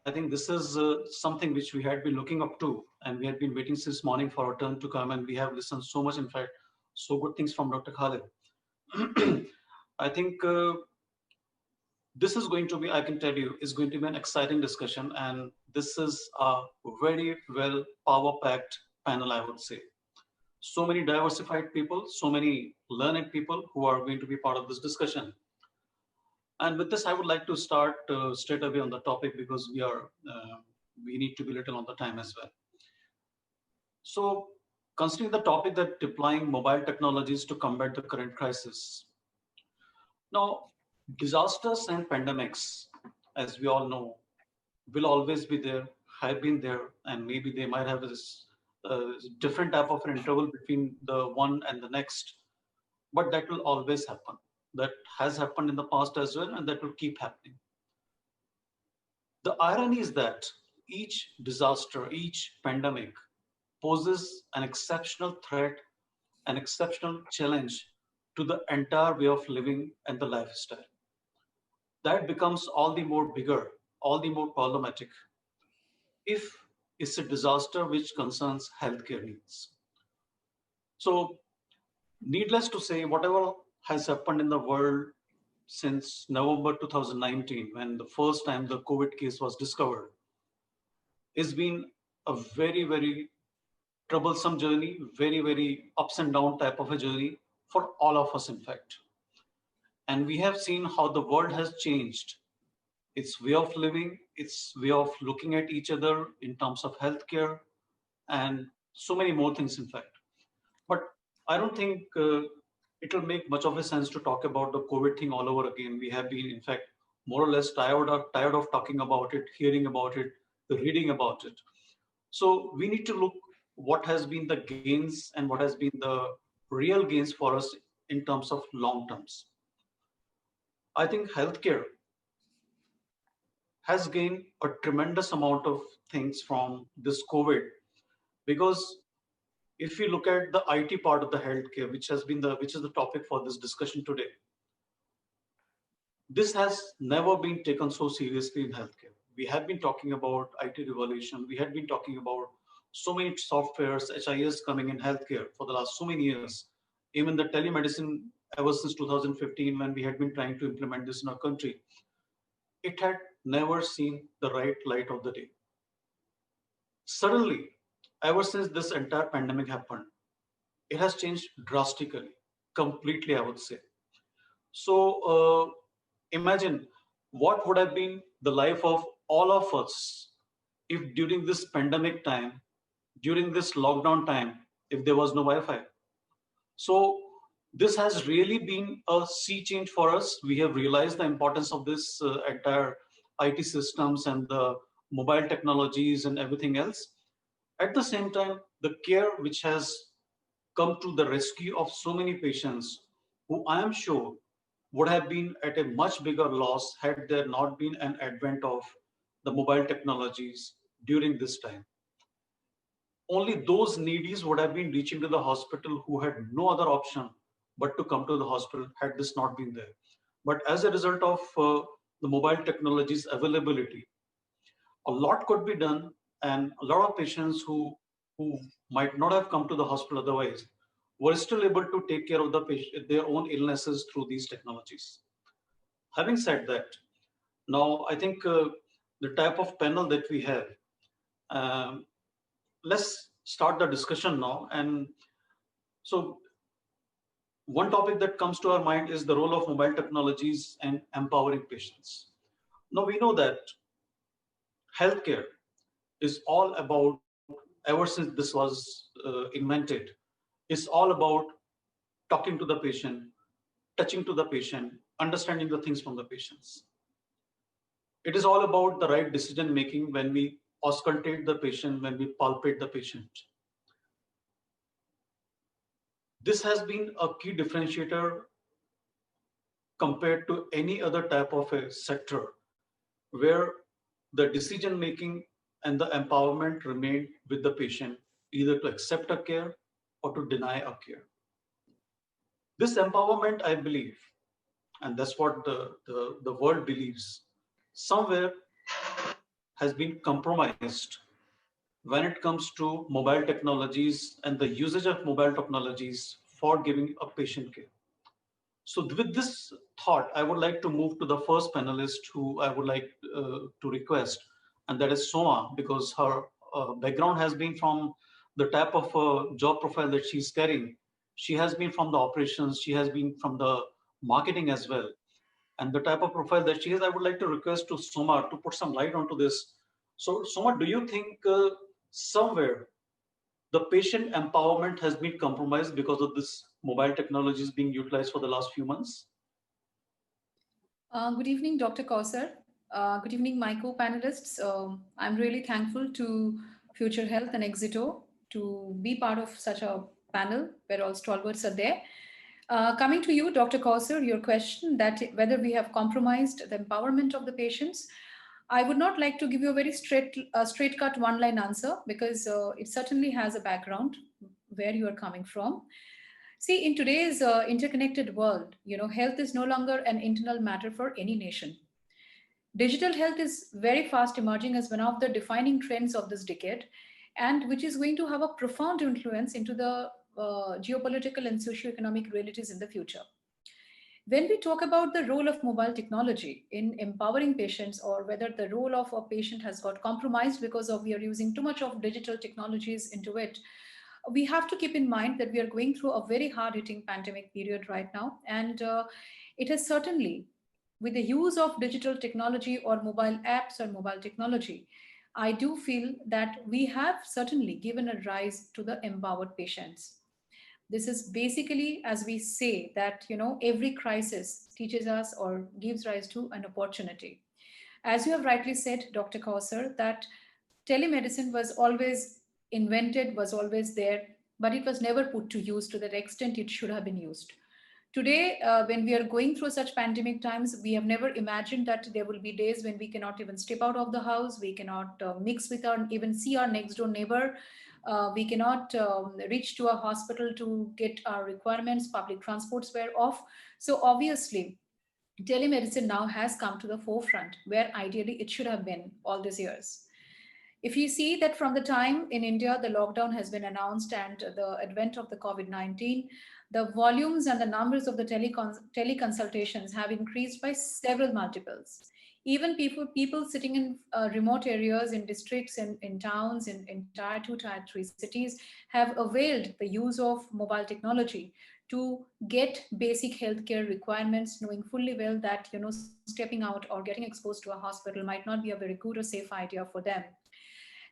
I think this is something which we had been looking up to, and we had been waiting since morning for our turn to come, and we have listened so much, in fact, so good things from Dr. Khalid. I think this is going to be, I can tell you, is going to be an exciting discussion, and this is a very well power-packed panel, I would say. So many diversified people, so many learned people who are going to be part of this discussion. And with this, I would like to start straight away on the topic because we need to be little on the time as well. So, considering the topic that deploying mobile technologies to combat the current crisis. Now, disasters and pandemics, as we all know, will always be there, have been there, and maybe they might have this different type of an interval between the one and the next, but that will always happen. That has happened in the past as well, and that will keep happening. The irony is that each disaster, each pandemic poses an exceptional threat, an exceptional challenge to the entire way of living and the lifestyle. That becomes all the more bigger, all the more problematic if it's a disaster which concerns healthcare needs. So, needless to say, whatever has happened in the world since November 2019, when the first time the COVID case was discovered, has been a very, very troublesome journey, very, very ups and down type of a journey for all of us, in fact. And we have seen how the world has changed its way of living, its way of looking at each other in terms of healthcare, and so many more things, in fact. But I don't think it will make much of a sense to talk about the COVID thing all over again. We have been, in fact, more or less tired of talking about it, hearing about it, reading about it. So we need to look what has been the gains and what has been the real gains for us in terms of long terms. I think healthcare has gained a tremendous amount of things from this COVID, because if we look at the IT part of the healthcare, which is the topic for this discussion today, this has never been taken so seriously in healthcare. We have been talking about IT revolution. We had been talking about so many softwares, HIS coming in healthcare for the last so many years. Even the telemedicine ever since 2015, when we had been trying to implement this in our country, it had never seen the right light of the day. Suddenly, ever since this entire pandemic happened, it has changed drastically, completely, I would say. So imagine what would have been the life of all of us if during this pandemic time, during this lockdown time, if there was no Wi-Fi. So this has really been a sea change for us. We have realized the importance of this entire IT systems and the mobile technologies and everything else. At the same time, the care which has come to the rescue of so many patients who I am sure would have been at a much bigger loss had there not been an advent of the mobile technologies during this time. Only those needies would have been reaching to the hospital who had no other option but to come to the hospital had this not been there. But as a result of the mobile technologies availability, a lot could be done, and a lot of patients who might not have come to the hospital otherwise were still able to take care of their own illnesses through these technologies. Having said that, now I think the type of panel that we have, um, let's start the discussion now. And so one topic that comes to our mind is the role of mobile technologies and empowering patients. Now we know that healthcare is all about, ever since this was invented, is all about talking to the patient, touching to the patient, understanding the things from the patients. It is all about the right decision making when we auscultate the patient, when we palpate the patient. This has been a key differentiator compared to any other type of a sector where the decision making and the empowerment remain with the patient, either to accept a care or to deny a care. This empowerment, I believe, and that's what the world believes, somewhere has been compromised when it comes to mobile technologies and the usage of mobile technologies for giving a patient care. So with this thought, I would like to move to the first panelist who I would like to request, and that is Soma, because her background has been from the type of job profile that she's carrying. She has been from the operations, she has been from the marketing as well. And the type of profile that she has, I would like to request to Soma to put some light onto this. So Soma, do you think somewhere the patient empowerment has been compromised because of this mobile technologies being utilized for the last few months? Good evening, Dr. Kousar. Good evening, my co-panelists. I'm really thankful to Future Health and Exito to be part of such a panel where all stalwarts are there. Coming to you, Dr. Kousar, your question that whether we have compromised the empowerment of the patients, I would not like to give you a very straight cut one-line answer because it certainly has a background where you are coming from. See, in today's interconnected world, health is no longer an internal matter for any nation. Digital health is very fast emerging as one of the defining trends of this decade, and which is going to have a profound influence into the geopolitical and socioeconomic realities in the future. When we talk about the role of mobile technology in empowering patients, or whether the role of a patient has got compromised because of we are using too much of digital technologies into it, we have to keep in mind that we are going through a very hard hitting pandemic period right now. And it has certainly, with the use of digital technology or mobile apps or mobile technology, I do feel that we have certainly given a rise to the empowered patients. This is basically, as we say, that every crisis teaches us or gives rise to an opportunity. As you have rightly said, Dr. Kausar, that telemedicine was always invented, was always there, but it was never put to use to the extent it should have been used. Today, when we are going through such pandemic times, we have never imagined that there will be days when we cannot even step out of the house, we cannot mix with our, even see our next door neighbor, we cannot reach to a hospital to get our requirements, public transports were off. So obviously, telemedicine now has come to the forefront where ideally it should have been all these years. If you see that from the time in India the lockdown has been announced and the advent of the COVID-19, the volumes and the numbers of the teleconsultations have increased by several multiples. Even people sitting in remote areas, in districts, in towns, in tier 2, tier 3 cities have availed the use of mobile technology to get basic healthcare requirements, knowing fully well that stepping out or getting exposed to a hospital might not be a very good or safe idea for them.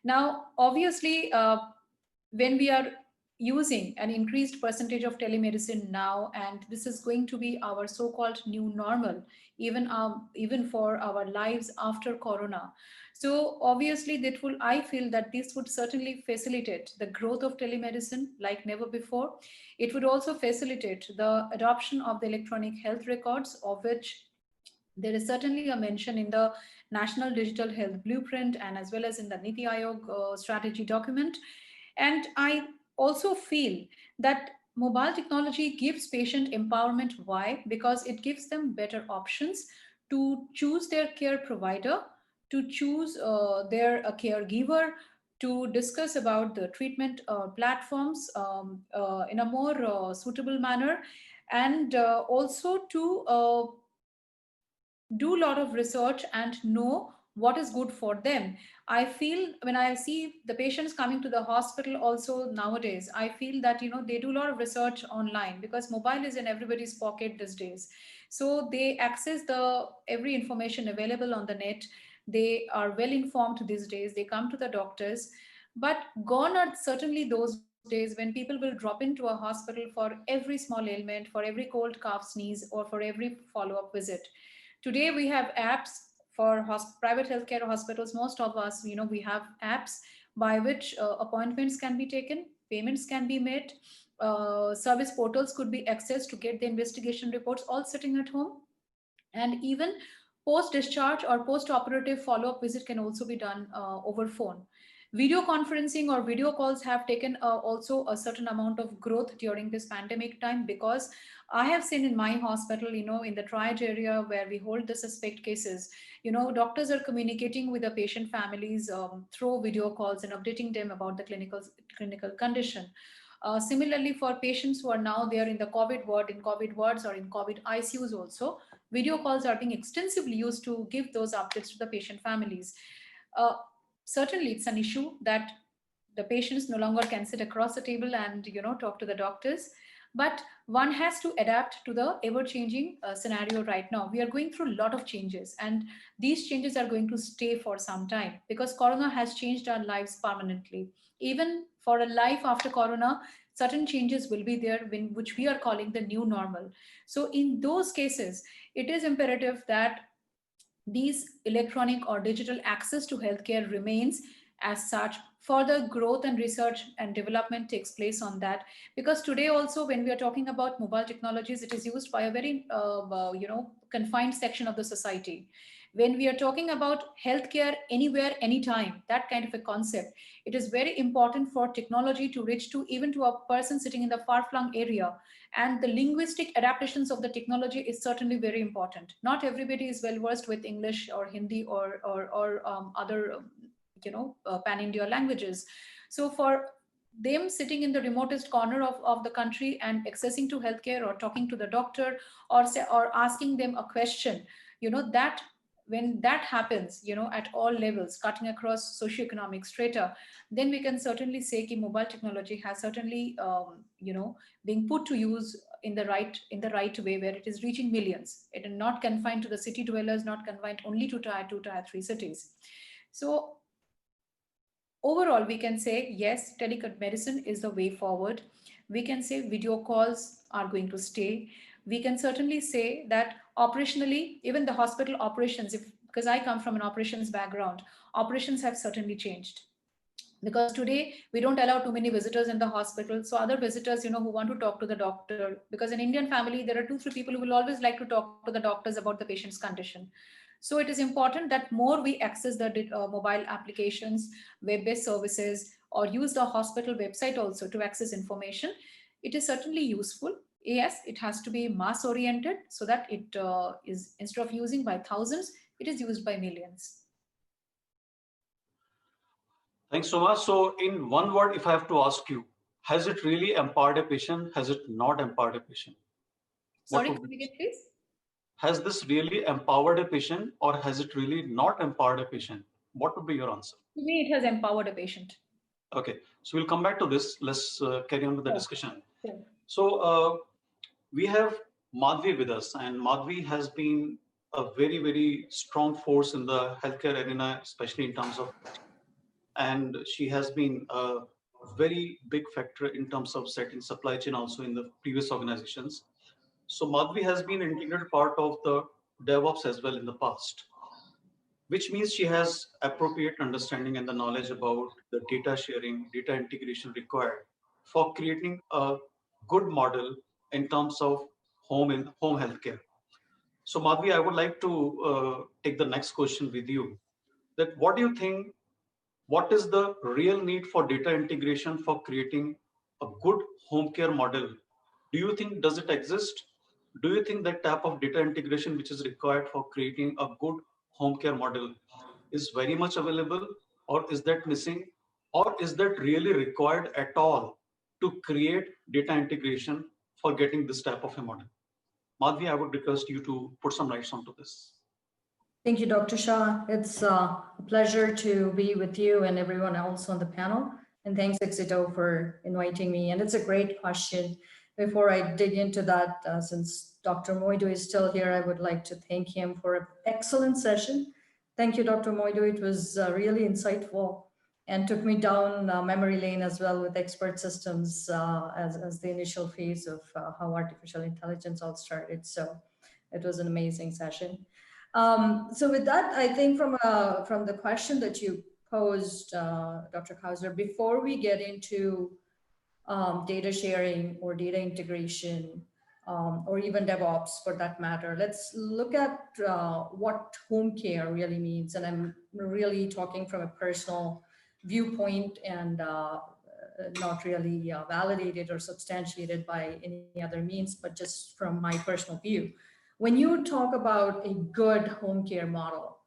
Now, obviously, when we are using an increased percentage of telemedicine now, and this is going to be our so-called new normal, even for our lives after Corona. So obviously, that will I feel that this would certainly facilitate the growth of telemedicine like never before. It would also facilitate the adoption of the electronic health records, of which there is certainly a mention in the National Digital Health Blueprint and as well as in the Niti Aayog strategy document. And I also feel that mobile technology gives patient empowerment. Why? Because it gives them better options to choose their care provider, to choose their caregiver, to discuss about the treatment platforms in a more suitable manner, and also to do a lot of research and know what is good for them. I feel when I see the patients coming to the hospital also nowadays, I feel that they do a lot of research online because mobile is in everybody's pocket these days. So they access the every information available on the net. They are well informed these days. They come to the doctors. But gone are certainly those days when people will drop into a hospital for every small ailment, for every cold, cough, sneeze, or for every follow up visit. Today we have apps for private healthcare hospitals. Most of us, we have apps by which appointments can be taken, payments can be made, service portals could be accessed to get the investigation reports all sitting at home, and even post discharge or post operative follow up visit can also be done over phone. Video conferencing or video calls have taken also a certain amount of growth during this pandemic time, because I have seen in my hospital, in the triage area where we hold the suspect cases, doctors are communicating with the patient families through video calls and updating them about the clinical condition. Similarly, for patients who are now there in the COVID ward, in COVID wards, or in COVID ICUs also, video calls are being extensively used to give those updates to the patient families. Uh, Certainly, it's an issue that the patients no longer can sit across the table and talk to the doctors, but one has to adapt to the ever changing scenario. Right now we are going through a lot of changes, and these changes are going to stay for some time, because corona has changed our lives permanently. Even for a life after corona, certain changes will be there, which we are calling the new normal. So in those cases, it is imperative that these electronic or digital access to healthcare remains as such. Further growth and research and development takes place on that, because today also when we are talking about mobile technologies, it is used by a very confined section of the society. When we are talking about healthcare anywhere anytime, that kind of a concept, it is very important for technology to reach to even to a person sitting in the far flung area. And the linguistic adaptations of the technology is certainly very important. Not everybody is well versed with English or Hindi or other pan India languages. So for them sitting in the remotest corner of the country and accessing to healthcare or talking to the doctor, or asking them a question, that when that happens, at all levels, cutting across socioeconomic strata, then we can certainly say that mobile technology has certainly being put to use in the right way, where it is reaching millions. It is not confined to the city dwellers, not confined only to tier 2, tier 3 cities. So overall, we can say yes, telemedicine is the way forward. We can say video calls are going to stay. We can certainly say that operationally, even the hospital operations, if because I come from an operations background, operations have certainly changed, because today we don't allow too many visitors in the hospital. So other visitors, who want to talk to the doctor, because in Indian family there are 2 3 people who will always like to talk to the doctors about the patient's condition. So it is important that more we access the mobile applications, web-based services, or use the hospital website also to access information. It is certainly useful. Yes, it has to be mass oriented, so that it is, instead of using by thousands, it is used by millions. Thanks so much. So in one word, if I have to ask you, has it really empowered a patient? Has it not empowered a patient? What Sorry, would come be, again, please. has this really empowered a patient or has it really not empowered a patient? What would be your answer? To me, it has empowered a patient. Okay, so we'll come back to this. Let's carry on with the Sure, discussion. sure. So we have Madhavi with us, and Madhavi has been a very, very strong force in the healthcare arena, especially in terms of, and she has been a very big factor in terms of setting supply chain also in the previous organizations. So Madhavi has been an integral part of the DevOps as well in the past, which means she has appropriate understanding and the knowledge about the data sharing, data integration required for creating a good model in terms of home healthcare. So Madhavi, I would like to take the next question with you. That what do you think? What is the real need for data integration for creating a good home care model? Do you think does it exist? Do you think that type of data integration which is required for creating a good home care model is very much available, or is that missing, or is that really required at all to create data integration for getting this type of a model? Madhvi, I would request you to put some lights onto this. Thank you, Dr. Shah. It's a pleasure to be with you and everyone else on the panel. And thanks, Exito, for inviting me. And it's a great question. Before I dig into that, since Dr. Moidu is still here, I would like to thank him for an excellent session. Thank you, Dr. Moidu. It was really insightful and took me down memory lane as well with expert systems as the initial phase of how artificial intelligence all started. So it was an amazing session. So with that, I think from the question that you posed, Dr. Kousar, before we get into data sharing or data integration, or even DevOps for that matter, let's look at what home care really means. And I'm really talking from a personal viewpoint and not really validated or substantiated by any other means, but just from my personal view. When you talk about a good home care model,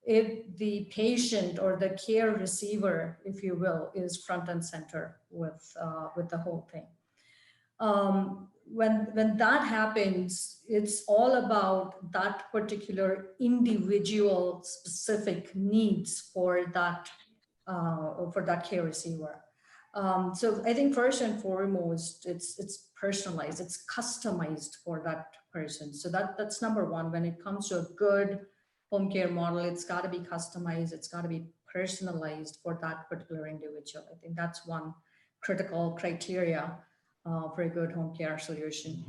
if the patient or the care receiver, if you will, is front and center with the whole thing. When that happens, it's all about that particular individual specific needs for that care receiver. So I think first and foremost, it's personalized, it's customized for that person. So that's number one. When it comes to a good home care model, it's got to be customized, it's got to be personalized for that particular individual. I think that's one critical criteria for a good home care solution.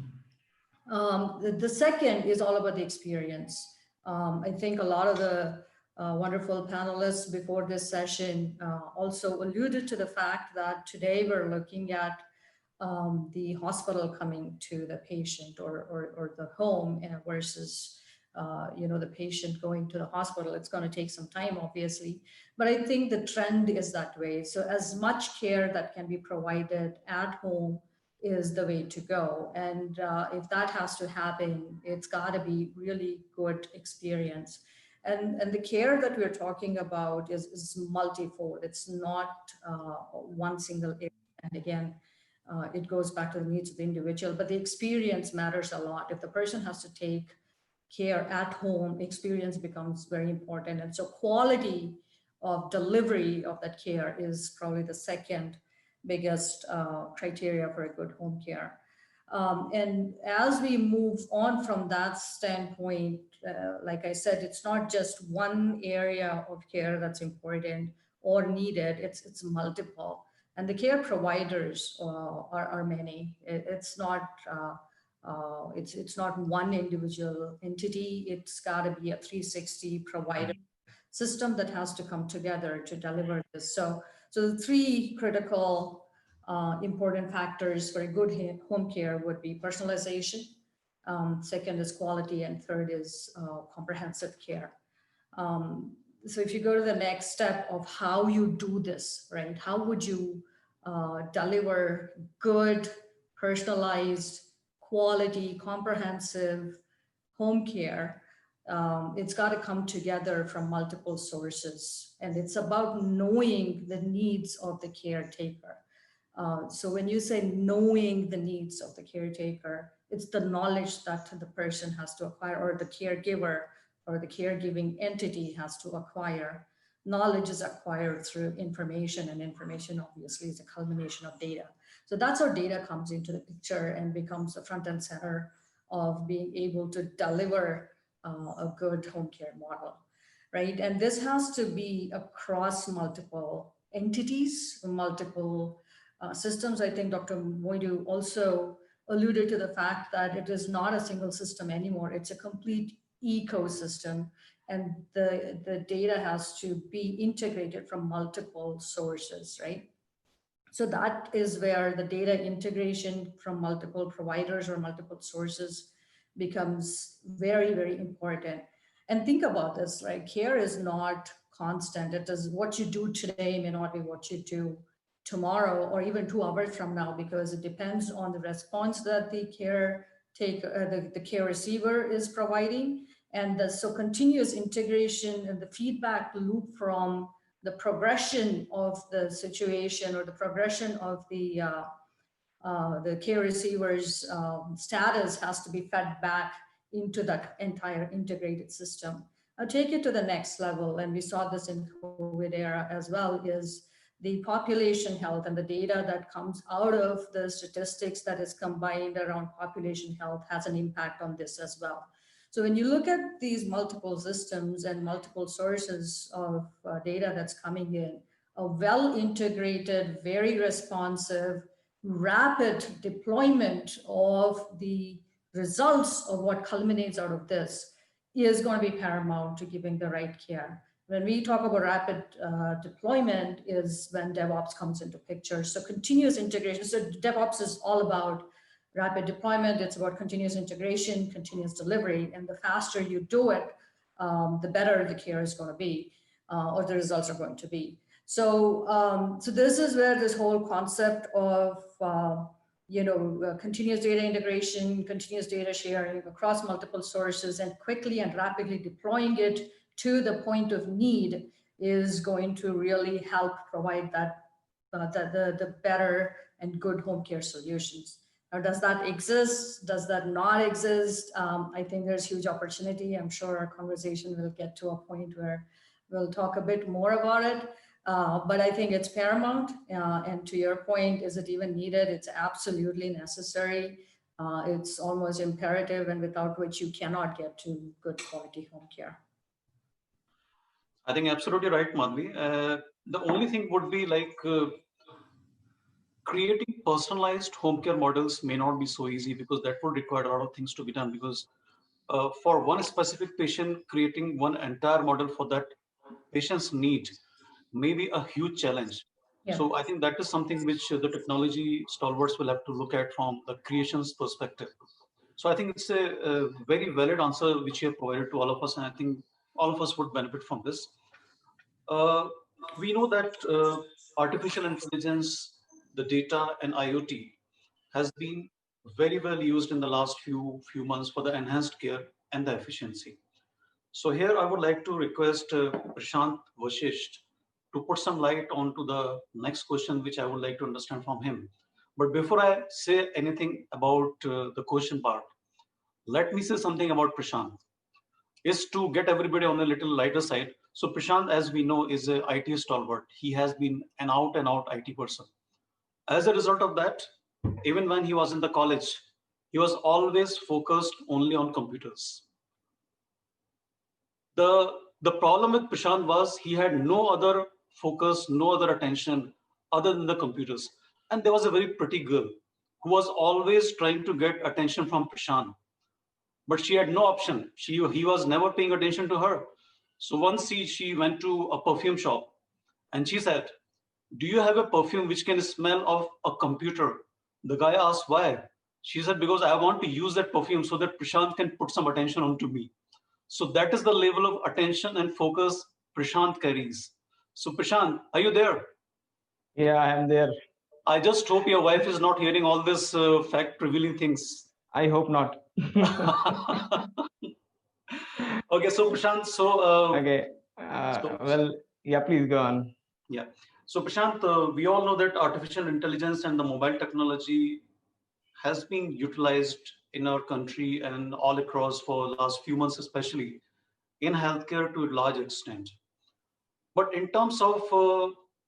The second is all about the experience. I think a lot of the wonderful panelists before this session also alluded to the fact that today we're looking at the hospital coming to the patient or the home versus the patient going to the hospital. It's going to take some time, obviously, but I think the trend is that way. So as much care that can be provided at home is the way to go. And if that has to happen, it's got to be really good experience. And the care that we're talking about is multifold. It's not one single area. And again, it goes back to the needs of the individual, but the experience matters a lot. If the person has to take care at home, experience becomes very important. And so quality of delivery of that care is probably the second biggest criteria for a good home care. And as we move on from that standpoint, like I said, it's not just one area of care that's important or needed, it's multiple. And the care providers are many. It's not one individual entity. It's got to be a 360 provider system that has to come together to deliver this. So the three critical important factors for a good home care would be personalization, second is quality, and third is comprehensive care. So if you go to the next step of how you do this, right? How would you deliver good, personalized, quality, comprehensive home care? It's got to come together from multiple sources, and it's about knowing the needs of the caretaker. So when you say knowing the needs of the caretaker, it's the knowledge that the person has to acquire, or the caregiver or the caregiving entity has to acquire. Knowledge is acquired through information, and information obviously is a culmination of data. So that's how data comes into the picture and becomes the front and center of being able to deliver a good home care model, right? And this has to be across multiple entities, multiple systems. I think Dr. Moidu also alluded to the fact that it is not a single system anymore. It's a complete ecosystem, and the data has to be integrated from multiple sources, right? So that is where the data integration from multiple providers or multiple sources becomes very, very important. And think about this, right? Care is not constant. It is what you do today may not be what you do tomorrow or even 2 hours from now, because it depends on the response that the care receiver is providing. And so continuous integration and the feedback loop from the progression of the situation or the progression of the care receiver's status has to be fed back into that entire integrated system. I'll take it to the next level, and we saw this in COVID era as well, is the population health and the data that comes out of the statistics that is combined around population health has an impact on this as well. So when you look at these multiple systems and multiple sources of data that's coming in, a well-integrated, very responsive, rapid deployment of the results of what culminates out of this is going to be paramount to giving the right care. When we talk about rapid deployment is when DevOps comes into picture. So continuous integration. So DevOps is all about rapid deployment. It's about continuous integration, continuous delivery. And the faster you do it, the better the care is going to be, or the results are going to be. So this is where this whole concept of continuous data integration, continuous data sharing across multiple sources, and quickly and rapidly deploying it to the point of need is going to really help provide that the better and good home care solutions. Now, does that exist? Does that not exist? I think there's huge opportunity. I'm sure our conversation will get to a point where we'll talk a bit more about it. But I think it's paramount. And to your point, is it even needed? It's absolutely necessary. It's almost imperative, and without which you cannot get to good quality home care. I think absolutely right, Madhavi. The only thing would be like creating personalized home care models may not be so easy, because that would require a lot of things to be done. Because for one specific patient, creating one entire model for that patient's need may be a huge challenge. Yeah. So I think that is something which the technology stalwarts will have to look at from the creation's perspective. So I think it's a very valid answer which you have provided to all of us, and I think all of us would benefit from this. We know that artificial intelligence, the data, and IoT has been very well used in the last few months for the enhanced care and the efficiency. So here I would like to request Prashant Vashisht to put some light onto the next question, which I would like to understand from him. But before I say anything about the question part, let me say something about Prashant, is to get everybody on a little lighter side. So Prashant, as we know, is a IT stalwart. He has been an out and out IT person. As a result of that, even when he was in the college, he was always focused only on computers. The problem with Prashant was he had no other focus, no other attention other than the computers. And there was a very pretty girl who was always trying to get attention from Prashant. But she had no option. He was never paying attention to her. So once she went to a perfume shop and she said, "Do you have a perfume which can smell of a computer?" The guy asked, "Why?" She said, "Because I want to use that perfume so that Prashant can put some attention onto me." So that is the level of attention and focus Prashant carries. So Prashant, are you there? Yeah, I am there. I just hope your wife is not hearing all this fact revealing things. I hope not. Okay, so Prashant, okay. Well, yeah, please go on. Yeah. So Prashant, we all know that artificial intelligence and the mobile technology has been utilized in our country and all across for the last few months, especially in healthcare to a large extent. But in terms of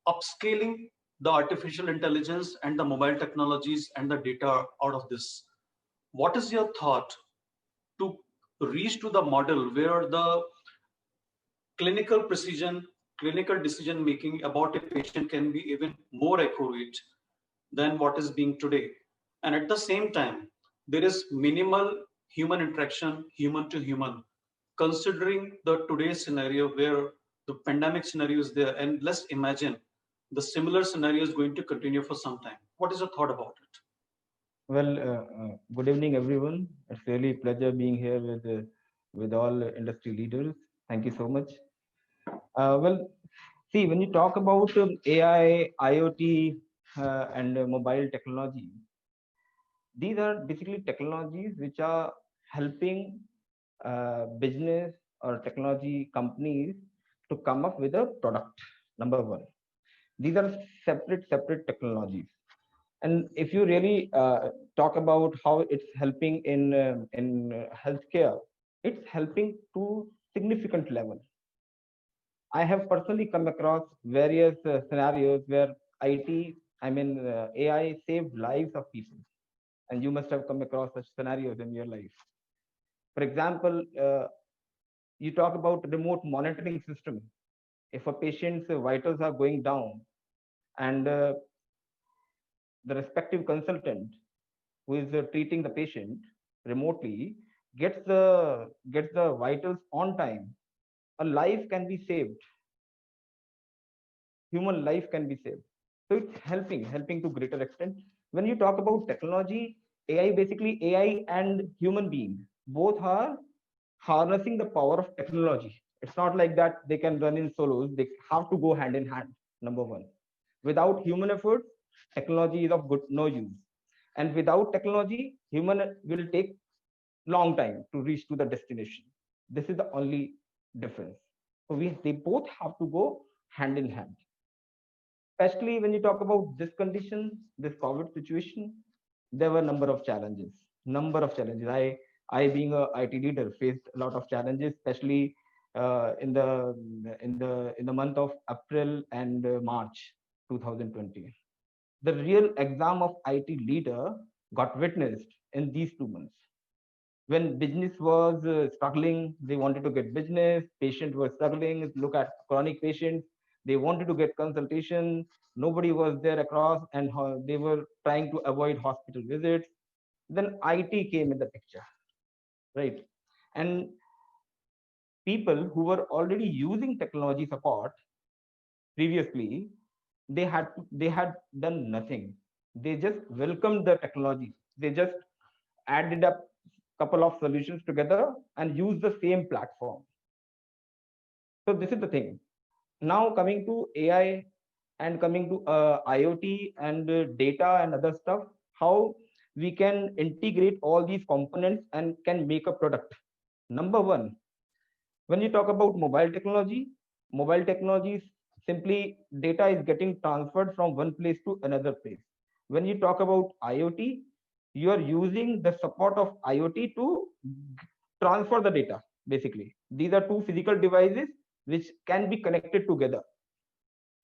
upscaling the artificial intelligence and the mobile technologies and the data out of this, what is your thought to reach to the model where the clinical precision, clinical decision making about a patient can be even more accurate than what is being today? And at the same time, there is minimal human interaction, human to human, considering the today's scenario where the pandemic scenario is there. And let's imagine the similar scenario is going to continue for some time. What is your thought about it? Well, good evening, everyone. It's really a pleasure being here with all industry leaders. Thank you so much. Well, see, when you talk about AI, IoT, and mobile technology, these are basically technologies which are helping business or technology companies to come up with a product. Number one, these are separate technologies. And if you really talk about how it's helping in healthcare, it's helping to significant level. I have personally come across various scenarios where AI saved lives of people, and you must have come across such scenarios in your life. For example, you talk about remote monitoring system. If a patient's vitals are going down, and the respective consultant who is treating the patient remotely gets the vitals on time, a life can be saved. Human life can be saved. So it's helping to greater extent. When you talk about technology, AI and human being both are harnessing the power of technology. It's not like that they can run in solos. They have to go hand in hand. number one. Without human effort, technology is of good no use. And without technology, human will take long time to reach to the destination. This is the only difference. So they both have to go hand in hand. Especially when you talk about this condition, this COVID situation, there were a number of challenges. Number of challenges. I being a IT leader, faced a lot of challenges, especially in the month of April and March 2020. The real exam of IT leader got witnessed in these 2 months. When business was struggling, they wanted to get business. Patients were struggling. Look at chronic patients. They wanted to get consultation. Nobody was there across, and they were trying to avoid hospital visits. Then IT came in the picture, right? And people who were already using technology support previously, they had done nothing. They just welcomed the technology. They just added up couple of solutions together and use the same platform. So this is the thing. Now coming to AI and coming to IoT and data and other stuff, how we can integrate all these components and can make a product. Number one, when you talk about mobile technologies, simply data is getting transferred from one place to another place. When you talk about IoT, you are using the support of IoT to transfer the data. Basically, these are two physical devices which can be connected together.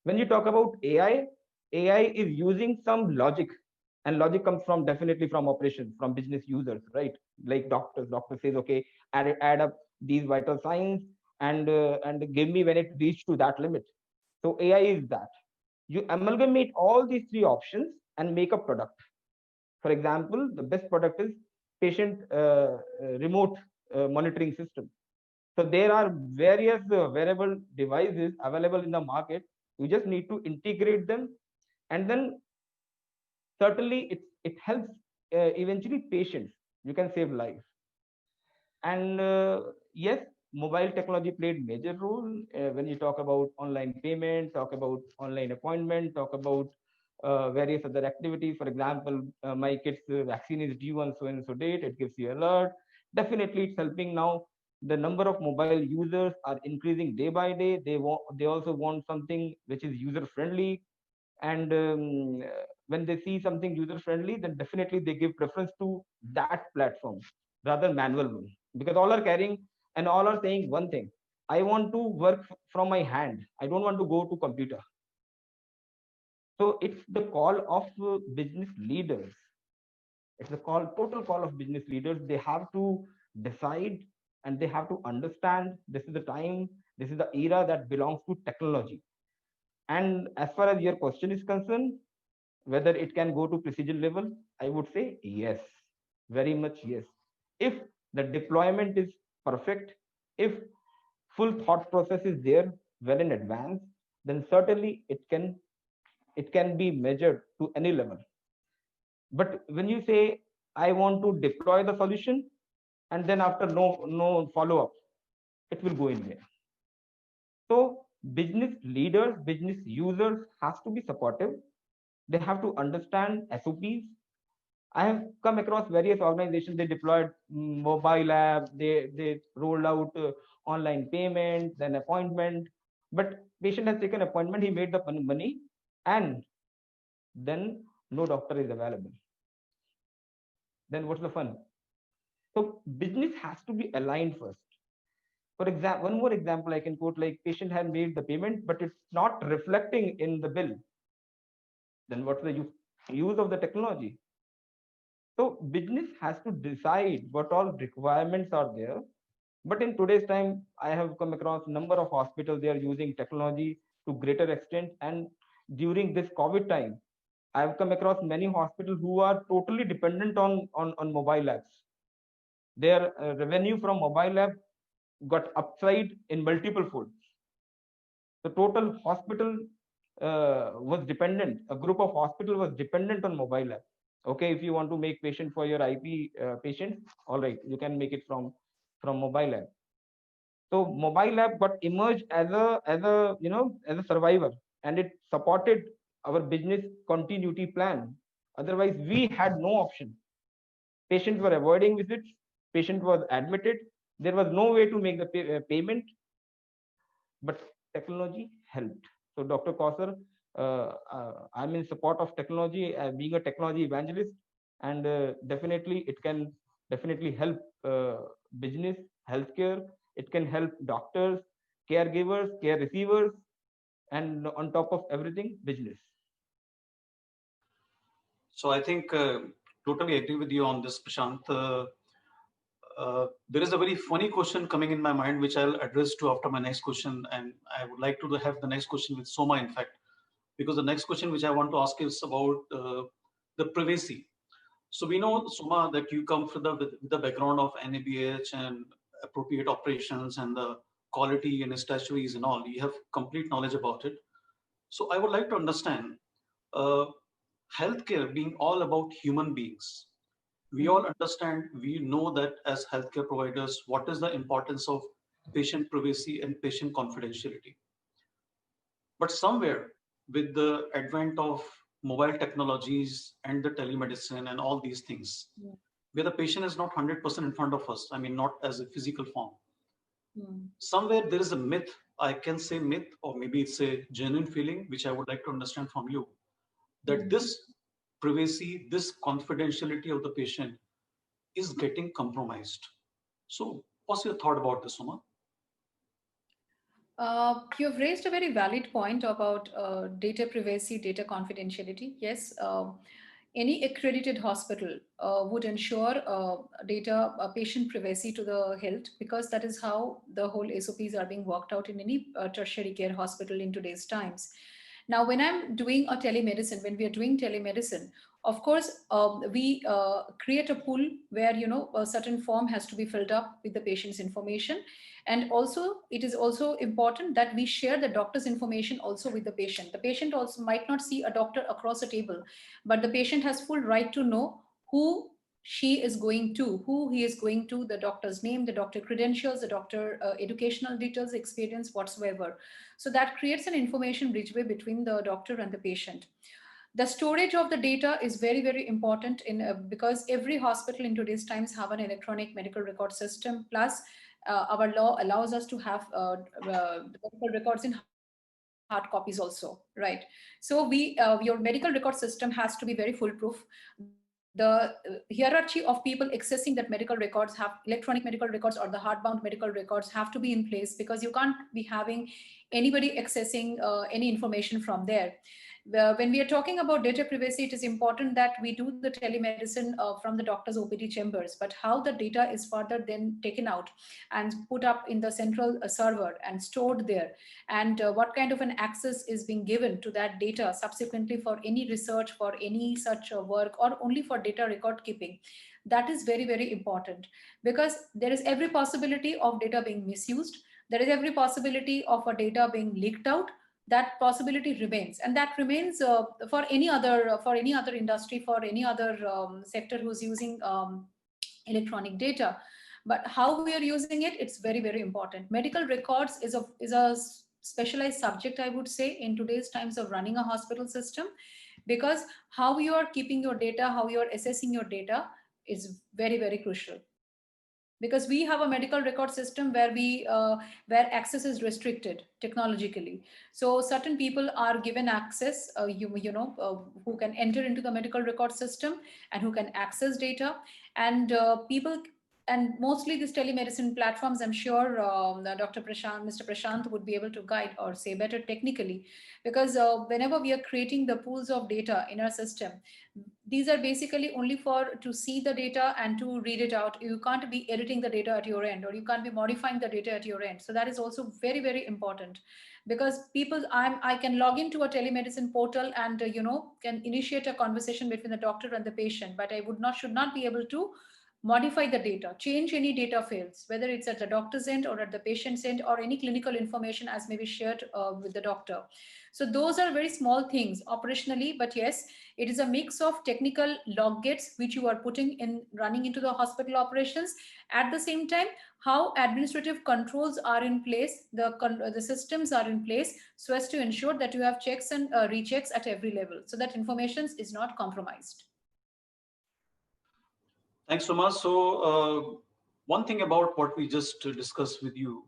When you talk about AI is using some logic, and logic comes from definitely from operations, from business users, right? Like doctor says, okay, add up these vital signs and give me when it reached to that limit. So AI is that you amalgamate all these three options and make a product. For example, the best product is patient remote monitoring system. So there are various wearable devices available in the market. You just need to integrate them, and then certainly it helps eventually patients. You can save lives. And yes, mobile technology played major role when you talk about online payment, talk about online appointment, talk about various other activities. For example, my kid's vaccine is due on so and so date, it gives you alert. Definitely it's helping now. The number of mobile users are increasing day by day. They also want something which is user friendly, and when they see something user friendly, then definitely they give preference to that platform rather manual one, because all are carrying and all are saying one thing: I want to work from my hand, I don't want to go to computer. So it's the call of business leaders. It's the total call of business leaders. They have to decide and they have to understand this is the time, this is the era that belongs to technology. And as far as your question is concerned, whether it can go to precision level, I would say yes, very much yes. If the deployment is perfect, if full thought process is there well in advance, then certainly it can be measured to any level. But when you say I want to deploy the solution and then after no follow up, it will go in there. So business leaders, business users has to be supportive. They have to understand SOPs. I have come across various organizations. They deployed mobile app. They rolled out online payment, then appointment. But patient has taken appointment. He made the money, and then no doctor is available. Then what's the fun? So business has to be aligned first. For example, one more example I can quote: like patient had made the payment, but it's not reflecting in the bill. Then what's the use of the technology? So business has to decide what all requirements are there. But in today's time, I have come across a number of hospitals, they are using technology to greater extent. And during this COVID time, I have come across many hospitals who are totally dependent on mobile apps. Their revenue from mobile app got upside in multiple folds. The total hospital was dependent, a group of hospital was dependent on mobile app. Okay, if you want to make patient for your IP patients, all right, you can make it from mobile app. So mobile app got emerged as a as a survivor, and it supported our business continuity plan. Otherwise, we had no option. Patients were avoiding visits, patient was admitted, there was no way to make the payment, but technology helped. So Dr. Kousar, I'm in support of technology, being a technology evangelist, and definitely it can definitely help business, healthcare. It can help doctors, caregivers, care receivers, and on top of everything, business. So I think totally agree with you on this, Prashant. There is a very funny question coming in my mind, which I'll address to after my next question. And I would like to have the next question with Soma, in fact, because the next question which I want to ask is about the privacy. So we know, Soma, that you come from with the background of NABH and appropriate operations and the quality and statutories and all. You have complete knowledge about it. So I would like to understand uh, healthcare being all about human beings. We all understand, we know that as healthcare providers, what is the importance of patient privacy and patient confidentiality. But somewhere with the advent of mobile technologies and the telemedicine and all these things, where the patient is not 100% in front of us, I mean, not as a physical form. Somewhere there is a myth, I can say myth, or maybe it's a genuine feeling, which I would like to understand from you, that this privacy, this confidentiality of the patient is getting compromised. So what's your thought about this, Soma? You've raised a very valid point about data privacy, data confidentiality. Yes, any accredited hospital would ensure data patient privacy to the health, because that is how the whole SOPs are being worked out in any tertiary care hospital in today's times. Now, when I'm doing a telemedicine, when we are doing telemedicine, of course, we create a pool where, you know, a certain form has to be filled up with the patient's information. And also, it is also important that we share the doctor's information also with the patient. The patient also might not see a doctor across a table, but the patient has full right to know who she is going to, who he is going to, the doctor's name, the doctor credentials, the doctor educational details, experience whatsoever. So that creates an information bridgeway between the doctor and the patient. The storage of the data is very, very important because every hospital in today's times have an electronic medical record system. Plus, our law allows us to have medical records in hard copies also, right? So your medical record system has to be very foolproof. The hierarchy of people accessing that medical records, have electronic medical records or the hardbound medical records, have to be in place, because you can't be having anybody accessing any information from there. When we are talking about data privacy, it is important that we do the telemedicine from the doctor's OPD chambers, but how the data is further then taken out and put up in the central server and stored there, and what kind of an access is being given to that data subsequently for any research, for any such work, or only for data record keeping. That is very, very important, because there is every possibility of data being misused. There is every possibility of a data being leaked out. That possibility remains, and that remains for any other industry, for any other sector who's using electronic data. But how we are using it, it's very, very important. Medical records is a specialized subject, I would say, in today's times of running a hospital system, because how you are keeping your data, how you are assessing your data is very, very crucial. Because we have a medical record system where where access is restricted technologically. So certain people are given access, who can enter into the medical record system and who can access data. And people, and mostly these telemedicine platforms, I'm sure Mr. Prashant would be able to guide or say better technically, because whenever we are creating the pools of data in our system, these are basically only for to see the data and to read it out. You can't be editing the data at your end, or you can't be modifying the data at your end. So that is also very, very important, because I can log into a telemedicine portal and can initiate a conversation between the doctor and the patient, but I should not be able to modify the data, change any data fields, whether it's at the doctor's end or at the patient's end, or any clinical information as may be shared with the doctor. So those are very small things operationally, but yes, it is a mix of technical log gates which you are putting in, running into the hospital operations. At the same time, how administrative controls are in place, the systems are in place, so as to ensure that you have checks and rechecks at every level, so that information is not compromised. Thanks, Soma. So one thing about what we just discussed with you,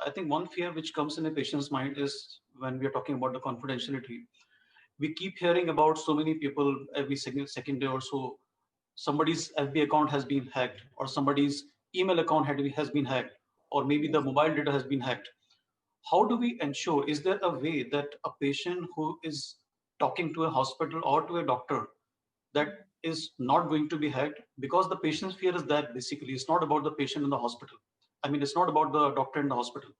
I think one fear which comes in a patient's mind is when we are talking about the confidentiality. We keep hearing about so many people every second day or so. Somebody's FB account has been hacked, or somebody's email account has been hacked, or maybe the mobile data has been hacked. How do we ensure, is there a way that a patient who is talking to a hospital or to a doctor that is not going to be hacked? Because the patient's fear is that basically it's not about the patient in the hospital. I mean, it's not about the doctor in the hospital.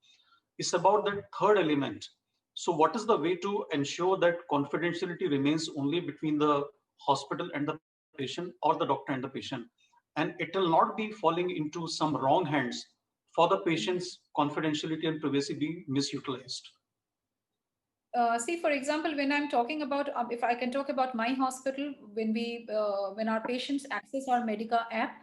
It's about that third element. So what is the way to ensure that confidentiality remains only between the hospital and the patient, or the doctor and the patient, and it will not be falling into some wrong hands for the patient's confidentiality and privacy being misutilized? See, for example, when I'm talking about, if I can talk about my hospital, when our patients access our Medica app,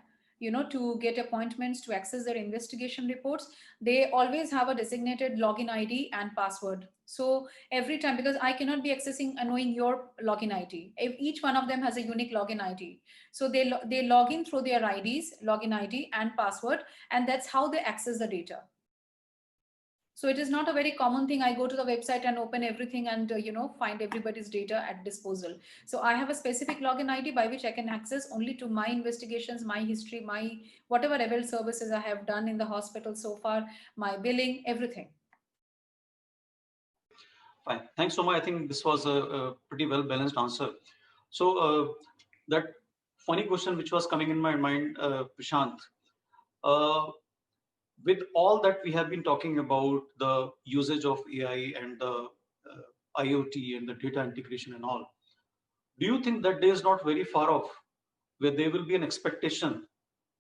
to get appointments, to access their investigation reports, they always have a designated login ID and password. So every time, because I cannot be accessing and knowing your login ID, each one of them has a unique login ID. So they log in through their IDs, login ID and password, and that's how they access the data. So it is not a very common thing. I go to the website and open everything and find everybody's data at disposal. So I have a specific login ID by which I can access only to my investigations, my history, my whatever available services I have done in the hospital so far, my billing, everything. Fine. Thanks, Soma. I think this was a pretty well balanced answer. So that funny question which was coming in my mind, Prashant, with all that we have been talking about the usage of AI and the IoT and the data integration and all, do you think that day is not very far off where there will be an expectation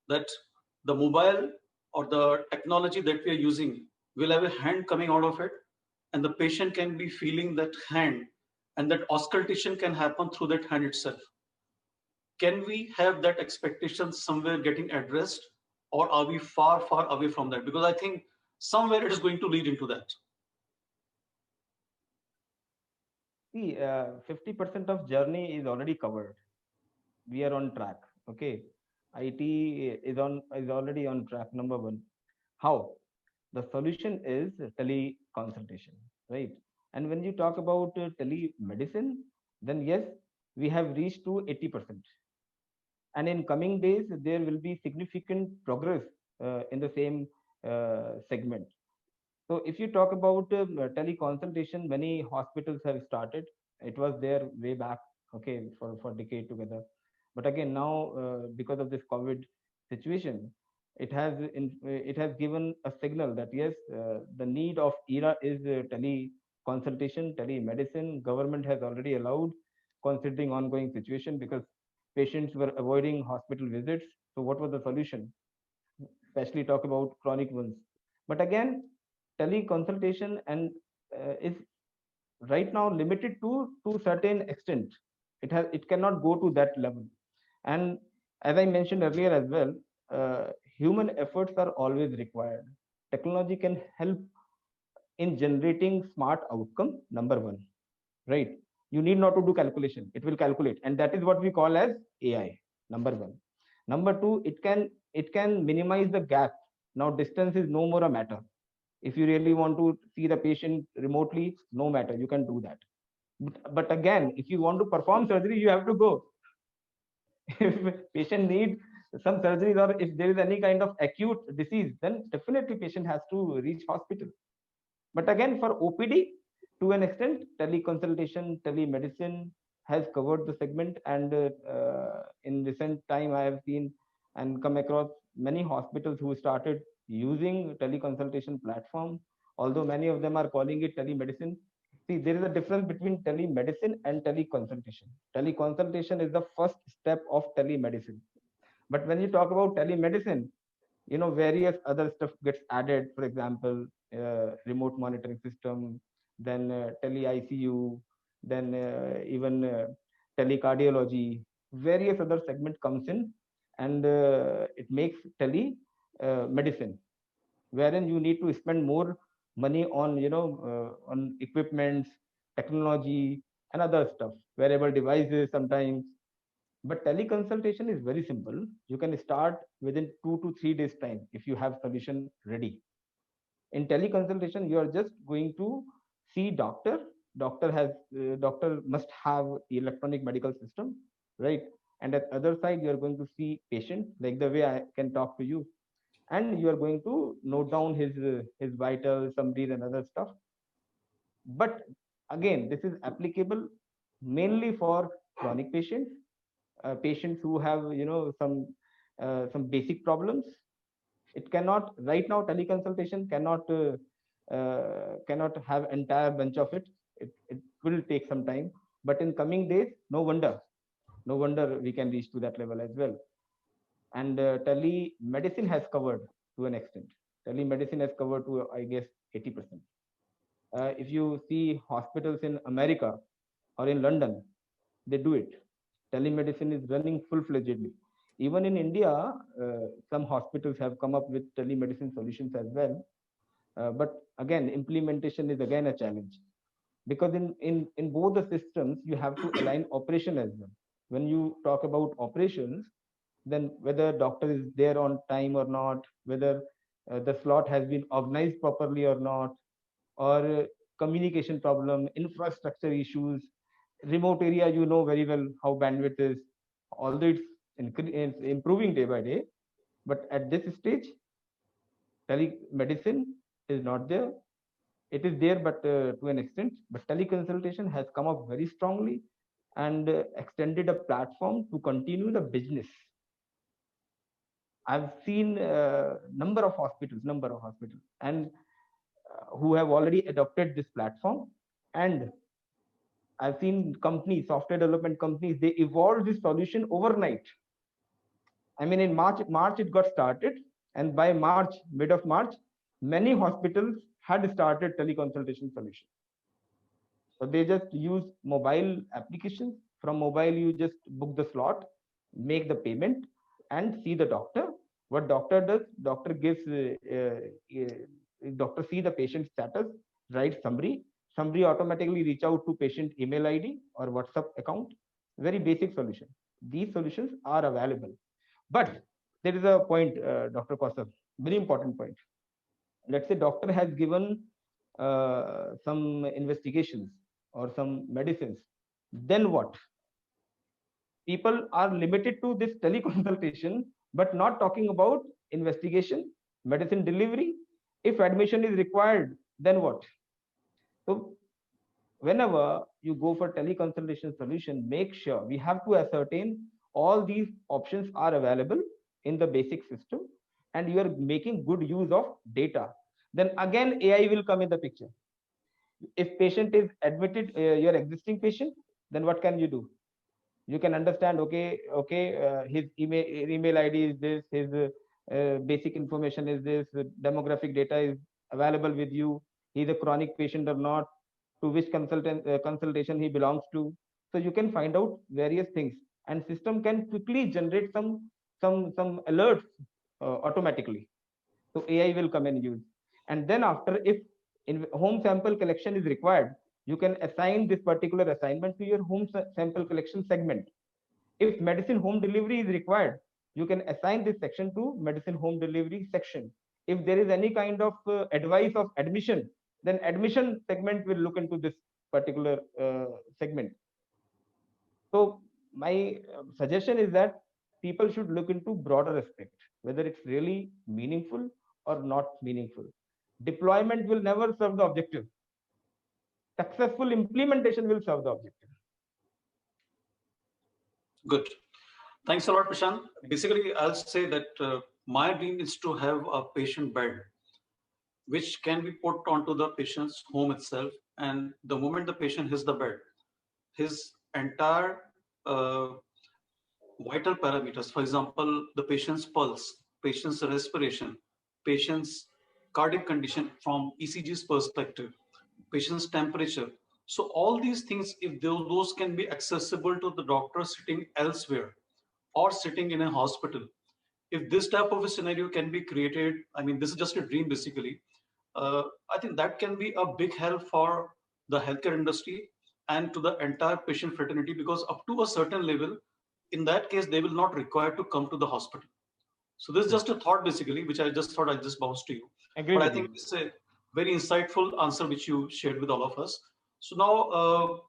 that the mobile or the technology that we are using will have a hand coming out of it, and the patient can be feeling that hand, and that auscultation can happen through that hand itself? Can we have that expectation somewhere getting addressed, or are we far, far away from that? Because I think somewhere it is going to lead into that. See, 50% of journey is already covered. We are on track. Okay, IT is already on track. Number one, how? The solution is teleconsultation, right? And when you talk about telemedicine, then yes, we have reached to 80%. And in coming days, there will be significant progress in the same segment. So if you talk about teleconsultation, many hospitals have started. It was there way back, okay, for decade together. But again, now because of this COVID situation, it has given a signal that yes, the need of era is teleconsultation, telemedicine. Government has already allowed, considering ongoing situation, because patients were avoiding hospital visits. So what was the solution? Especially talk about chronic ones. But again, teleconsultation and is right now limited to certain extent. It cannot go to that level. And as I mentioned earlier as well, human efforts are always required. Technology can help in generating smart outcome. Number one, right? You need not to do calculation; it will calculate, and that is what we call as AI. Number one. Number two, it can minimize the gap. Now distance is no more a matter. If you really want to see the patient remotely, no matter, you can do that. But again, if you want to perform surgery, you have to go. If patient need some surgeries, or if there is any kind of acute disease, then definitely patient has to reach hospital. But again, for OPD, to an extent, teleconsultation, telemedicine has covered the segment. And in recent time, I have seen and come across many hospitals who started using teleconsultation platform, although many of them are calling it telemedicine. See, there is a difference between telemedicine and teleconsultation. Teleconsultation is the first step of telemedicine. But when you talk about telemedicine, various other stuff gets added. For example, remote monitoring system, then tele ICU, then even telecardiology, various other segment comes in, and it makes tele medicine, wherein you need to spend more money on on equipments, technology, and other stuff, wearable devices sometimes. But teleconsultation is very simple. You can start within 2 to 3 days time if you have solution ready. In teleconsultation, you are just going to see doctor. Doctor must have electronic medical system, right? And at other side, you are going to see patient, like the way I can talk to you, and you are going to note down his vitals, summaries, and other stuff. But again, this is applicable mainly for chronic patients, patients who have some basic problems. It cannot right now, teleconsultation cannot have entire bunch of it. It will take some time, but in coming days, no wonder we can reach to that level as well. And telemedicine has covered to an extent. Telemedicine has covered to, I guess, 80%. If you see hospitals in America or in London, they do it. Telemedicine is running full-fledgedly. Even in India, some hospitals have come up with telemedicine solutions as well. But again, implementation is again a challenge, because in both the systems, you have to align operation as well. When you talk about operations, then whether doctor is there on time or not, whether the slot has been organized properly or not, or communication problem, infrastructure issues, remote area, you know very well how bandwidth is, although it's improving day by day. But at this stage, telemedicine is not there. It is there, but to an extent. But teleconsultation has come up very strongly and extended a platform to continue the business. I've seen number of hospitals, and who have already adopted this platform. And I've seen companies, software development companies, they evolved this solution overnight. I mean, in March it got started, and by March, mid of March, many hospitals had started teleconsultation solution. So they just use mobile applications. From mobile, you just book the slot, make the payment, and see the doctor. What doctor does? Doctor gives doctor see the patient status, write summary. Summary automatically reach out to patient email ID or WhatsApp account. Very basic solution. These solutions are available. But there is a point, Dr. Kousar, very important point. Let's say doctor has given some investigations or some medicines. Then what? People are limited to this teleconsultation, but not talking about investigation, medicine delivery. If admission is required, then what? So whenever you go for teleconsultation solution, make sure we have to ascertain all these options are available in the basic system, and you are making good use of data. Then again, AI will come in the picture. If patient is admitted, your existing patient, then what can you do? You can understand, okay, his email ID is this, his basic information is this, demographic data is available with you, he's a chronic patient or not, to which consultation he belongs to. So you can find out various things, and system can quickly generate some alerts automatically. So AI will come and use. And then after, if in home sample collection is required, you can assign this particular assignment to your home sample collection segment. If medicine home delivery is required, you can assign this section to medicine home delivery section. If there is any kind of advice of admission, then admission segment will look into this particular segment. So my suggestion is that people should look into broader aspect, whether it's really meaningful or not meaningful. Deployment will never serve the objective. Successful implementation will serve the objective. Good. Thanks a lot, Prashant. Basically, I'll say that my dream is to have a patient bed, which can be put onto the patient's home itself. And the moment the patient hits the bed, his entire vital parameters, for example, the patient's pulse, patient's respiration, patient's cardiac condition from ECG's perspective, patient's temperature. So all these things, if those can be accessible to the doctor sitting elsewhere or sitting in a hospital, if this type of a scenario can be created, I mean, this is just a dream basically. I think that can be a big help for the healthcare industry and to the entire patient fraternity, because up to a certain level, in that case, they will not require to come to the hospital. So this is just a thought basically, which I just thought I'd just bounce to you. Agree But I with think you. it's a very insightful answer which you shared with all of us. So now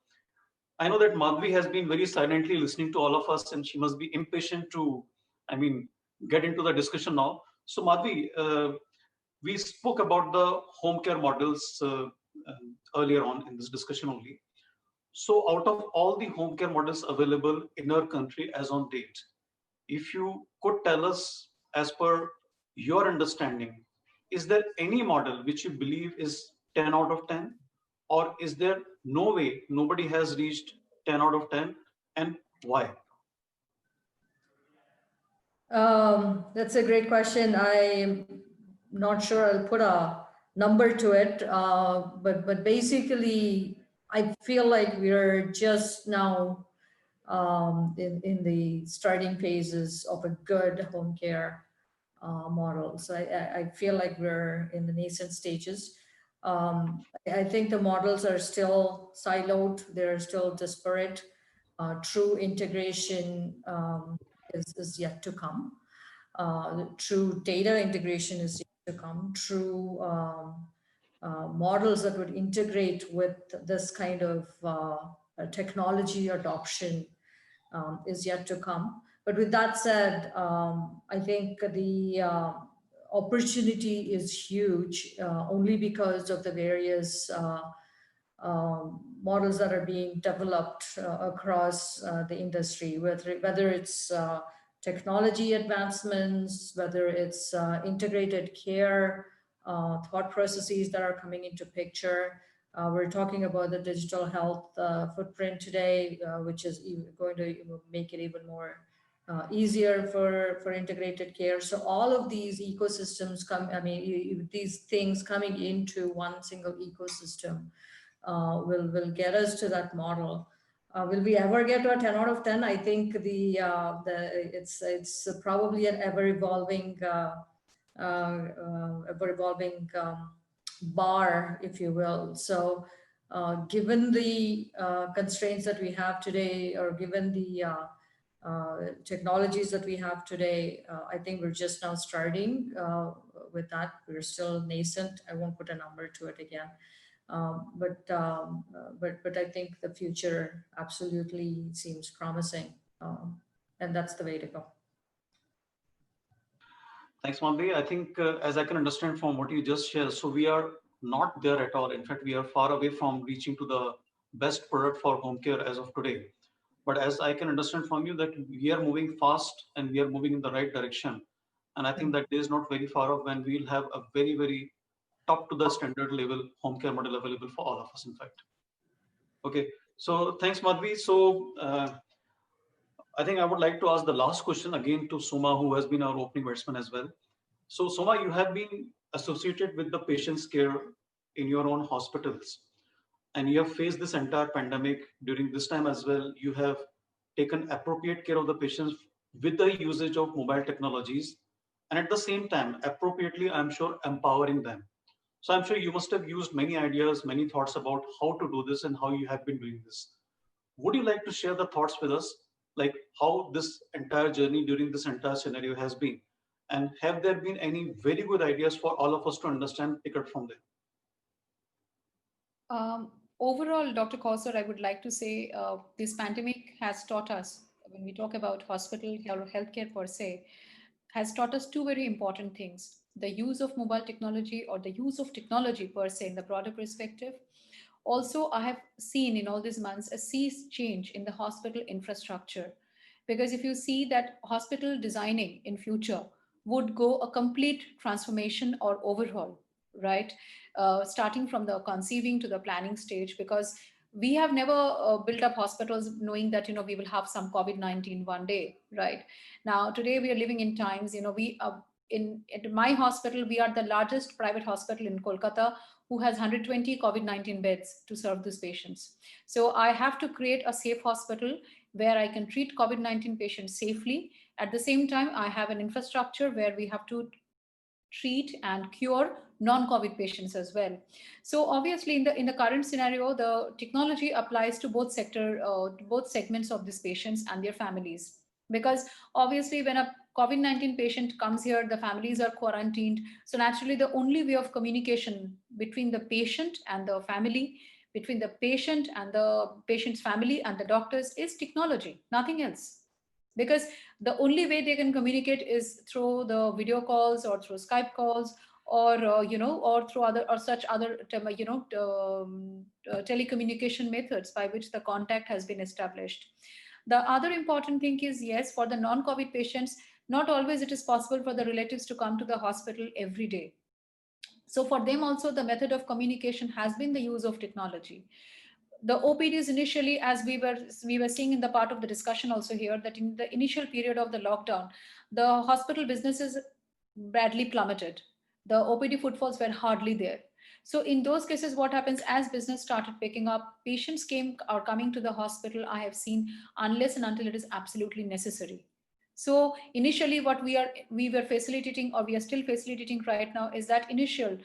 I know that Madhavi has been very silently listening to all of us, and she must be impatient to, I mean, get into the discussion now. So Madhavi, we spoke about the home care models earlier on in this discussion only. So out of all the home care models available in our country as on date, if you could tell us, as per your understanding, is there any model which you believe is 10 out of 10? Or is there no way, nobody has reached 10 out of 10? And why? That's a great question. I'm not sure I'll put a number to it, but basically, I feel like we're just now in the starting phases of a good home care model. So I feel like we're in the nascent stages. I think the models are still siloed, they're still disparate. True integration is yet to come. True data integration is yet to come. True models that would integrate with this kind of technology adoption is yet to come. But with that said, I think the opportunity is huge only because of the various models that are being developed across the industry, whether it's technology advancements, whether it's integrated care, thought processes that are coming into picture. We're talking about the digital health footprint today, which is going to make it even more easier for integrated care. So all of these ecosystems these things coming into one single ecosystem will get us to that model. Will we ever get to a 10 out of 10? I think it's probably an ever evolving bar, if you will. So given the constraints that we have today, or given the technologies that we have today, I think we're just now starting with that. We're still nascent. I won't put a number to it again. But I think the future absolutely seems promising, and that's the way to go. Thanks, Madhavi. I think as I can understand from what you just shared, so we are not there at all. In fact, we are far away from reaching to the best product for home care as of today. But as I can understand from you, that we are moving fast and we are moving in the right direction. And I think that is not very far off when we'll have a very, very top to the standard level home care model available for all of us, in fact. Okay, so thanks, Madhavi. So I think I would like to ask the last question again to Soma, who has been our opening batsman as well. So Soma, you have been associated with the patient's care in your own hospitals, and you have faced this entire pandemic. During this time as well, you have taken appropriate care of the patients with the usage of mobile technologies, and at the same time, appropriately, I'm sure, empowering them. So I'm sure you must have used many ideas, many thoughts about how to do this and how you have been doing this. Would you like to share the thoughts with us, like how this entire journey during this entire scenario has been? And have there been any very good ideas for all of us to understand, pick up from there? Overall, Dr. Kousar, I would like to say this pandemic has taught us, when we talk about hospital or healthcare per se, has taught us two very important things: the use of mobile technology, or the use of technology per se in the broader perspective. Also, I have seen in all these months a sea change in the hospital infrastructure. Because if you see that hospital designing in future would go a complete transformation or overhaul, right? Starting from the conceiving to the planning stage, because We have never built up hospitals knowing that, we will have some COVID-19 one day, right? Now, today we are living in times, we in my hospital, we are the largest private hospital in Kolkata who has 120 COVID-19 beds to serve these patients. So I have to create a safe hospital where I can treat COVID-19 patients safely. At the same time, I have an infrastructure where we have to treat and cure non-COVID patients as well. So obviously, in the current scenario, the technology applies to both segments of these patients and their families. Because obviously, when a COVID-19 patient comes here, the families are quarantined. So naturally, the only way of communication between the patient and the family, between the patient and the patient's family and the doctors is technology, nothing else. Because the only way they can communicate is through the video calls or through Skype calls, or or through other or such other telecommunication methods by which the contact has been established. The other important thing is, yes, for the non-COVID patients, not always it is possible for the relatives to come to the hospital every day. So for them also, the method of communication has been the use of technology. The OPDs initially, as we were seeing in the part of the discussion also here, that in the initial period of the lockdown, the hospital businesses badly plummeted. The OPD footfalls were hardly there. So in those cases, what happens, as business started picking up, patients coming to the hospital, I have seen, unless and until it is absolutely necessary. So initially, what we were facilitating, or we are still facilitating right now, is that initial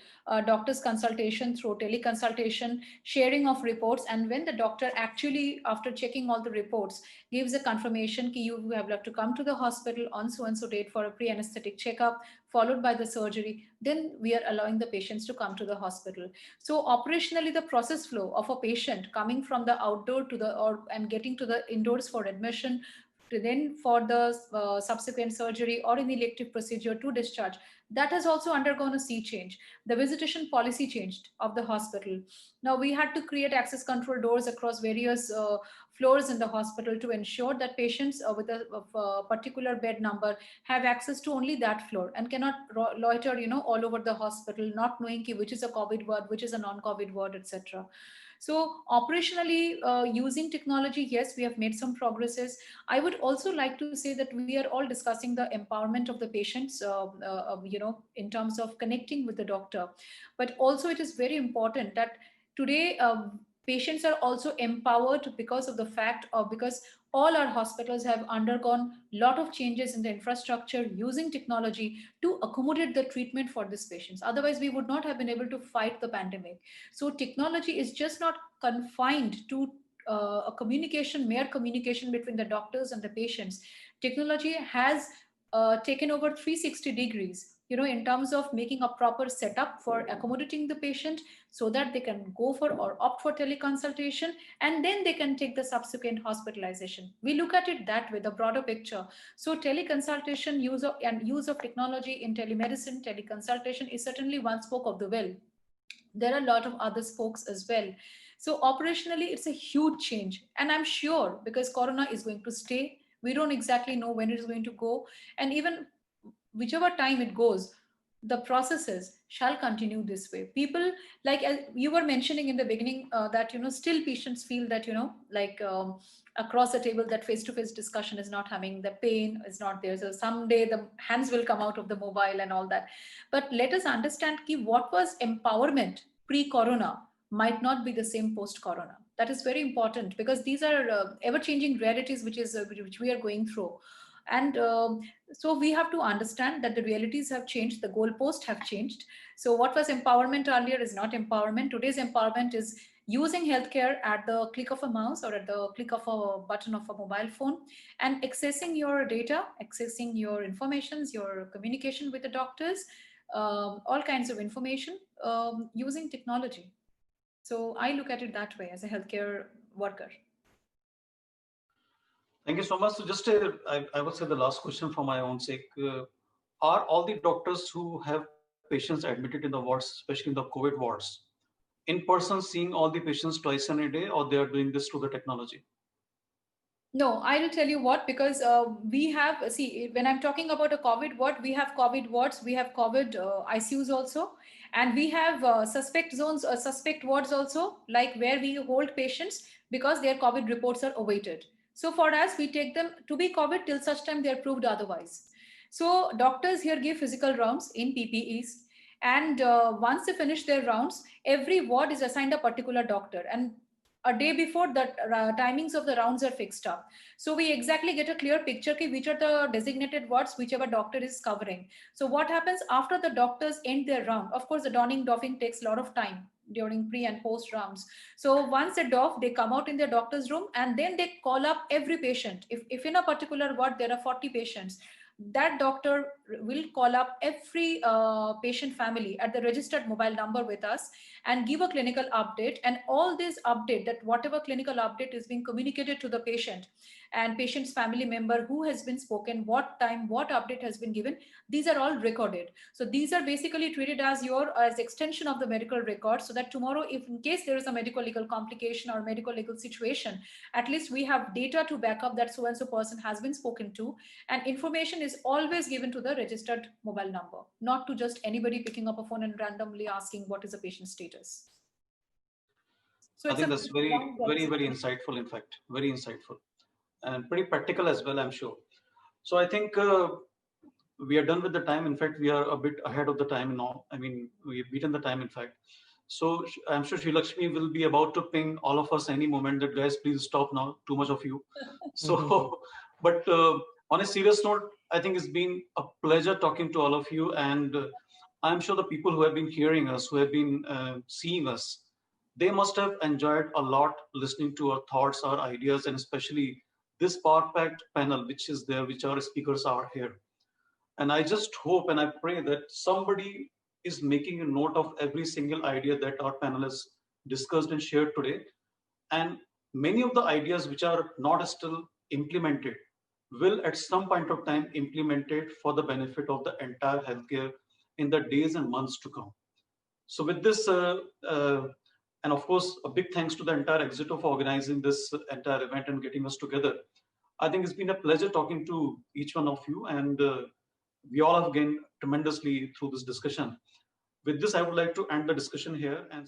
doctor's consultation through teleconsultation, sharing of reports, and when the doctor actually, after checking all the reports, gives a confirmation that you have to come to the hospital on so and so date for a pre-anesthetic checkup, followed by the surgery, then we are allowing the patients to come to the hospital. So operationally, the process flow of a patient coming from the outdoor to and getting to the indoors for admission, to then for the subsequent surgery or an elective procedure to discharge, that has also undergone a sea change. The visitation policy changed of the hospital. Now we had to create access control doors across various floors in the hospital to ensure that patients with a particular bed number have access to only that floor and cannot loiter, all over the hospital, not knowing which is a COVID ward, which is a non-COVID ward, etc. So operationally, using technology, yes, we have made some progresses. I would also like to say that we are all discussing the empowerment of the patients, in terms of connecting with the doctor. But also it is very important that today patients are also empowered because of the fact of, because all our hospitals have undergone a lot of changes in the infrastructure using technology to accommodate the treatment for these patients. Otherwise, we would not have been able to fight the pandemic. So technology is just not confined to mere communication between the doctors and the patients. Technology has taken over 360 degrees, in terms of making a proper setup for accommodating the patient so that they can go for or opt for teleconsultation, and then they can take the subsequent hospitalization. We look at it that way, the broader picture. So teleconsultation use of technology in telemedicine, teleconsultation is certainly one spoke of the wheel. There are a lot of other spokes as well. So operationally, it's a huge change. And I'm sure, because Corona is going to stay, we don't exactly know when it is going to go. And even whichever time it goes, the processes shall continue this way. People, like as you were mentioning in the beginning, that, still patients feel that, across the table, that face-to-face discussion is not having, the pain is not there. So someday the hands will come out of the mobile and all that. But let us understand what was empowerment pre-corona might not be the same post-corona. That is very important, because these are ever-changing realities which we are going through. And so we have to understand that the realities have changed, the goalposts have changed. So what was empowerment earlier is not empowerment. Today's empowerment is using healthcare at the click of a mouse or at the click of a button of a mobile phone, and accessing your data, accessing your informations, your communication with the doctors, all kinds of information using technology. So I look at it that way as a healthcare worker. Thank you so much. So just I would say the last question for my own sake. Are all the doctors who have patients admitted in the wards, especially in the COVID wards, in person seeing all the patients twice in a day, or they are doing this through the technology? No, I will tell you what, because we have, see, when I'm talking about a COVID ward, we have COVID wards, we have COVID ICUs also, and we have suspect zones, suspect wards also, like where we hold patients because their COVID reports are awaited. So for us, we take them to be COVID till such time they are proved otherwise. So doctors here give physical rounds in PPEs, and once they finish their rounds, every ward is assigned a particular doctor, and a day before the timings of the rounds are fixed up, so we exactly get a clear picture ki which are the designated wards whichever doctor is covering. So what happens after the doctors end their round? Of course, the donning doffing takes a lot of time during pre and post rounds. So once they doff, they come out in their doctor's room and then they call up every patient. If in a particular ward there are 40 patients, that doctor will call up every patient family at the registered mobile number with us and give a clinical update, and all this update, that whatever clinical update is being communicated to the patient and patient's family member, who has been spoken, what time, what update has been given, these are all recorded. So these are basically treated as your as extension of the medical record, so that tomorrow, if in case there is a medical legal complication or medical legal situation, at least we have data to back up that so and so person has been spoken to, and information is always given to the registered mobile number, not to just anybody picking up a phone and randomly asking what is the patient's status. So I it's think a that's very insightful, in fact, very insightful and pretty practical as well, I'm sure. So I think we are done with the time. In fact, we are a bit ahead of the time now. I mean, we've beaten the time, in fact. So I'm sure Sri Lakshmi will be about to ping all of us any moment that, guys, please stop now, too much of you. So, but on a serious note, I think it's been a pleasure talking to all of you. And I'm sure the people who have been hearing us, who have been seeing us, they must have enjoyed a lot listening to our thoughts, our ideas, and especially this power-packed panel, which is there, which our speakers are here. And I just hope and I pray that somebody is making a note of every single idea that our panelists discussed and shared today. And many of the ideas which are not still implemented will at some point of time implemented for the benefit of the entire healthcare in the days and months to come. So with this, and of course, a big thanks to the entire Exito for organizing this entire event and getting us together. I think it's been a pleasure talking to each one of you, and we all have gained tremendously through this discussion. With this, I would like to end the discussion here and